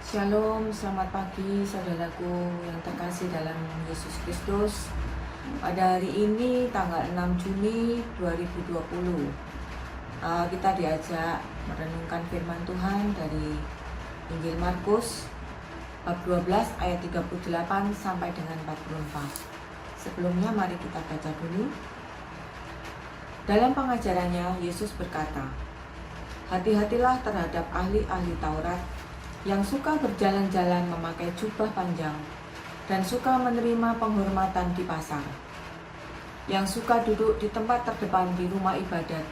Shalom, selamat pagi saudaraku yang terkasih dalam Yesus Kristus. Pada hari ini tanggal 6 Juni 2020 kita diajak merenungkan firman Tuhan dari Injil Markus bab 12 ayat 38 sampai dengan 44. Sebelumnya mari kita baca dulu. Dalam pengajarannya Yesus berkata, "Hati-hatilah terhadap ahli-ahli Taurat yang suka berjalan-jalan memakai jubah panjang dan suka menerima penghormatan di pasar, yang suka duduk di tempat terdepan di rumah ibadat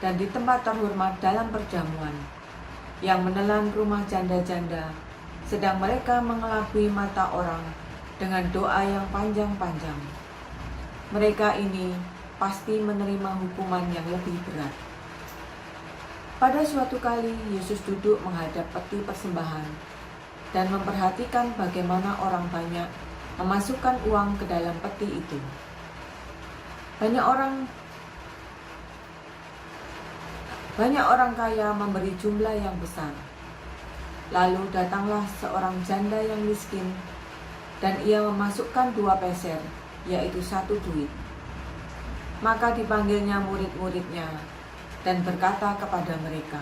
dan di tempat terhormat dalam perjamuan, yang menelan rumah janda-janda, sedang mereka mengelabui mata orang dengan doa yang panjang-panjang. Mereka ini pasti menerima hukuman yang lebih berat." Pada suatu kali, Yesus duduk menghadap peti persembahan dan memperhatikan bagaimana orang banyak memasukkan uang ke dalam peti itu. Banyak orang kaya memberi jumlah yang besar. Lalu datanglah seorang janda yang miskin, dan ia memasukkan 2 peser, yaitu 1 duit. Maka dipanggilnya murid-muridnya dan berkata kepada mereka,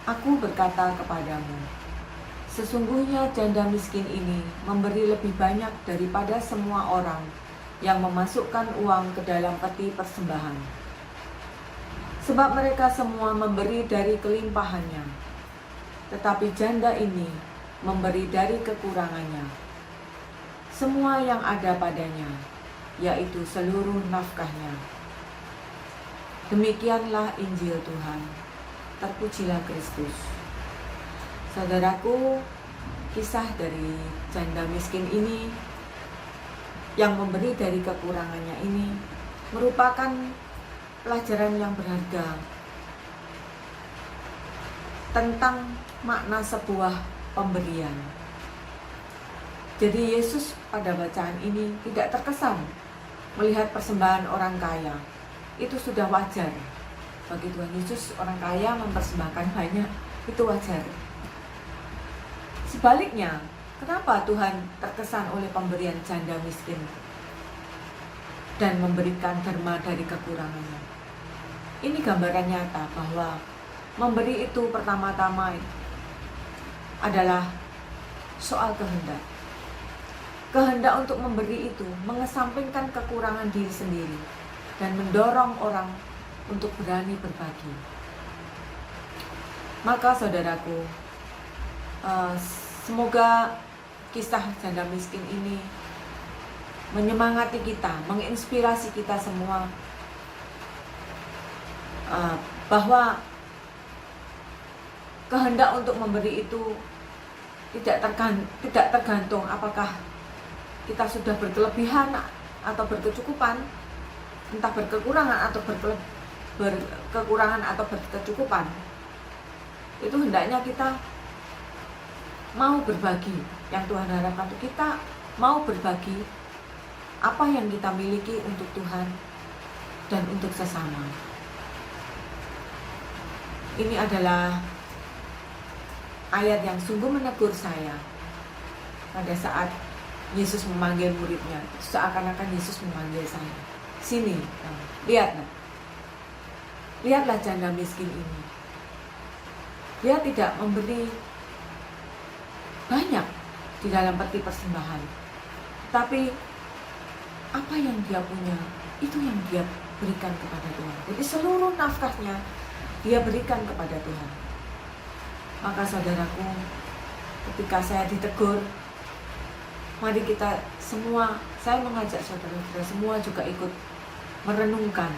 "Aku berkata kepadamu, sesungguhnya janda miskin ini memberi lebih banyak daripada semua orang yang memasukkan uang ke dalam peti persembahan. Sebab mereka semua memberi dari kelimpahannya, tetapi janda ini memberi dari kekurangannya, semua yang ada padanya, yaitu seluruh nafkahnya." Demikianlah Injil Tuhan. Terpujilah Kristus. Saudaraku, kisah dari janda miskin ini yang memberi dari kekurangannya ini merupakan pelajaran yang berharga tentang makna sebuah pemberian. Jadi Yesus pada bacaan ini tidak terkesan melihat persembahan orang kaya. Itu sudah wajar. Bagi Tuhan Yesus, orang kaya mempersembahkan banyak, itu wajar. Sebaliknya, kenapa Tuhan terkesan oleh pemberian janda miskin dan memberikan derma dari kekurangannya? Ini gambaran nyata bahwa memberi itu pertama-tama adalah soal kehendak. Kehendak untuk memberi itu mengesampingkan kekurangan diri sendiri dan mendorong orang untuk berani berbagi. Maka saudaraku, semoga kisah janda miskin ini menyemangati kita, menginspirasi kita semua, bahwa kehendak untuk memberi itu tidak tergantung apakah kita sudah berkelebihan atau berkecukupan, entah berkekurangan atau berkekurangan atau berkecukupan. Itu hendaknya kita mau berbagi. Yang Tuhan harapkan untuk kita mau berbagi apa yang kita miliki untuk Tuhan dan untuk sesama. Ini adalah ayat yang sungguh menegur saya pada saat Yesus memanggil muridnya. Seakan-akan Yesus memanggil saya, "Sini, lihatlah janda miskin ini. Dia tidak memberi banyak di dalam peti persembahan, tapi apa yang dia punya, itu yang dia berikan kepada Tuhan. Jadi seluruh nafkahnya dia berikan kepada Tuhan." Maka saudaraku, ketika saya ditegur, mari kita semua, saya mengajak saudara-saudara semua juga ikut merenungkan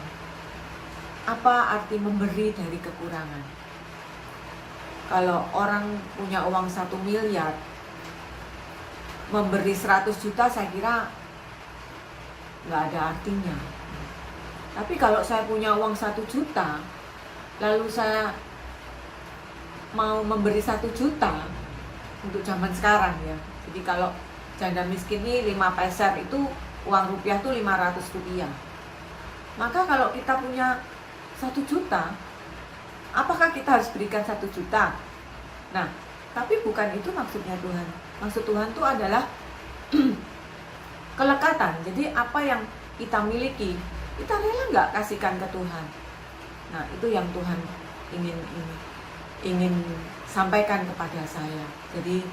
apa arti memberi dari kekurangan. Kalau orang punya uang 1 miliar, memberi 100 juta saya kira nggak ada artinya. Tapi kalau saya punya uang 1 juta, lalu saya mau memberi 1 juta untuk zaman sekarang ya. Jadi kalau janda miskin ini 5 peser itu uang rupiah tuh 500 rupiah. Maka kalau kita punya 1 juta, apakah kita harus berikan 1 juta? Nah, Tapi bukan itu maksudnya Tuhan. Maksud Tuhan itu adalah kelekatan. Jadi apa yang kita miliki, kita rela nggak kasihkan ke Tuhan. Nah, itu yang Tuhan ingin sampaikan kepada saya. Jadi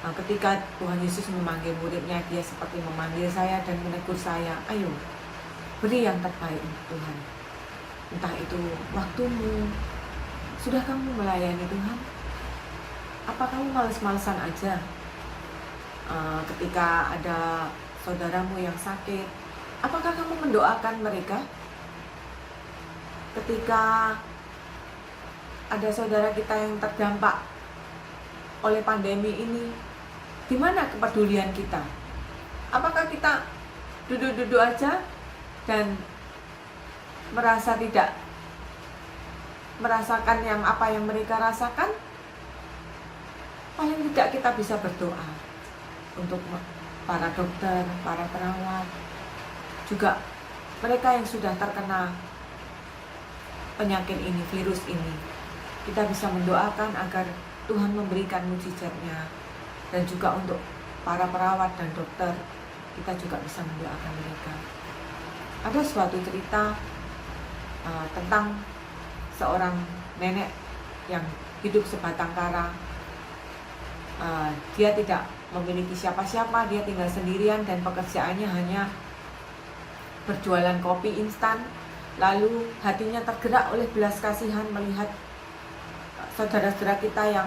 ketika Tuhan Yesus memanggil muridnya, dia seperti memanggil saya dan menegur saya, ayo beri yang terbaik untuk Tuhan. Entah itu waktumu. Sudah kamu melayani Tuhan? Apa kamu males-malesan aja? Ketika ada saudaramu yang sakit, apakah kamu mendoakan mereka? Ketika ada saudara kita yang terdampak oleh pandemi ini, di mana kepedulian kita? Apakah kita duduk-duduk aja dan merasa tidak merasakan apa yang mereka rasakan? Paling tidak kita bisa berdoa untuk para dokter, para perawat, juga mereka yang sudah terkena penyakit ini, virus ini. Kita bisa mendoakan agar Tuhan memberikan mujizatnya. Dan juga untuk para perawat dan dokter, kita juga bisa mendoakan mereka. Ada suatu cerita tentang seorang nenek yang hidup sebatang kara. Dia tidak memiliki siapa-siapa, dia tinggal sendirian dan pekerjaannya hanya berjualan kopi instan. Lalu hatinya tergerak oleh belas kasihan melihat saudara-saudara kita yang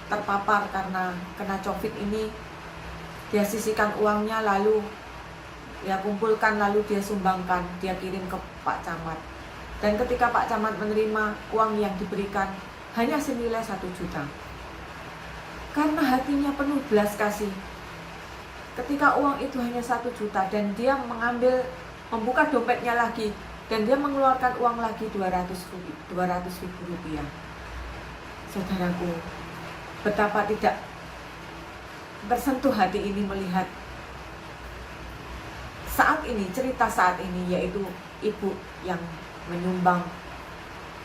terpapar karena kena COVID ini. Dia sisihkan uangnya, lalu dia kumpulkan, lalu dia sumbangkan, dia kirim ke Pak Camat. Dan ketika Pak Camat menerima uang yang diberikan hanya senilai 1 juta. Karena hatinya penuh belas kasih. Ketika uang itu hanya 1 juta dan dia membuka dompetnya lagi dan dia mengeluarkan uang lagi 200 ribu rupiah. Saudaraku, betapa tidak tersentuh hati ini melihat cerita saat ini, yaitu ibu yang menyumbang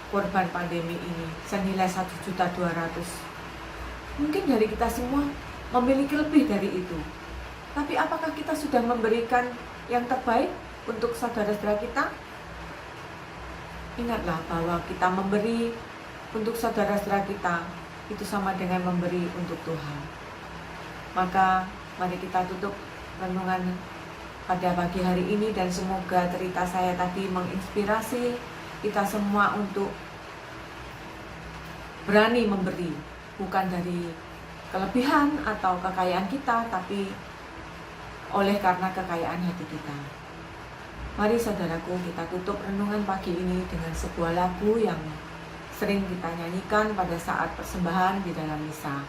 korban pandemi ini senilai 1.200.000. Mungkin dari kita semua memiliki lebih dari itu. Tapi apakah kita sudah memberikan yang terbaik untuk saudara-saudara kita? Ingatlah bahwa kita memberi untuk saudara-saudara kita itu sama dengan memberi untuk Tuhan. Maka mari kita tutup renungan pada pagi hari ini, dan semoga cerita saya tadi menginspirasi kita semua untuk berani memberi, bukan dari kelebihan atau kekayaan kita, tapi oleh karena kekayaan hati kita. Mari saudaraku, kita tutup renungan pagi ini dengan sebuah lagu yang sering kita nyanyikan pada saat persembahan di dalam misa.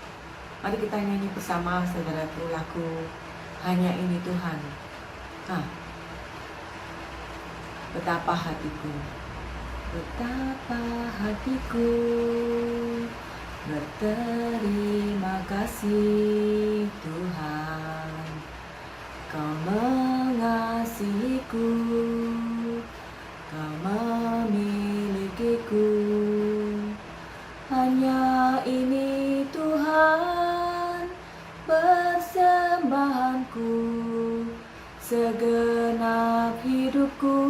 Mari kita nyanyi bersama saudaraku lagu Hanya Ini Tuhan. Betapa hatiku berterima kasih Tuhan, Kau mengasihiku, Kau memilikiku. Hanya ini Tuhan persembahanku, segenap hidupku,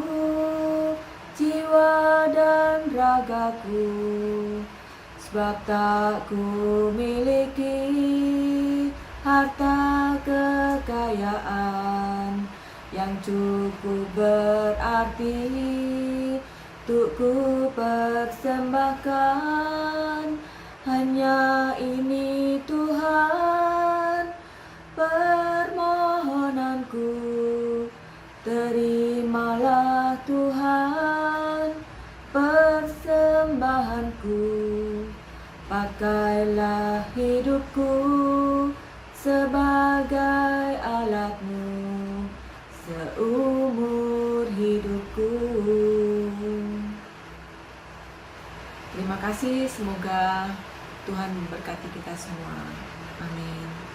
jiwa dan ragaku. Sebab tak ku miliki harta kekayaan yang cukup berarti untuk ku persembahkan. Hanya ini Tuhan permohonanku, terimalah Tuhan persembahanku. Pakailah hidupku sebagai alat-Mu seumur hidupku. Terima kasih, semoga Tuhan memberkati kita semua. Amin.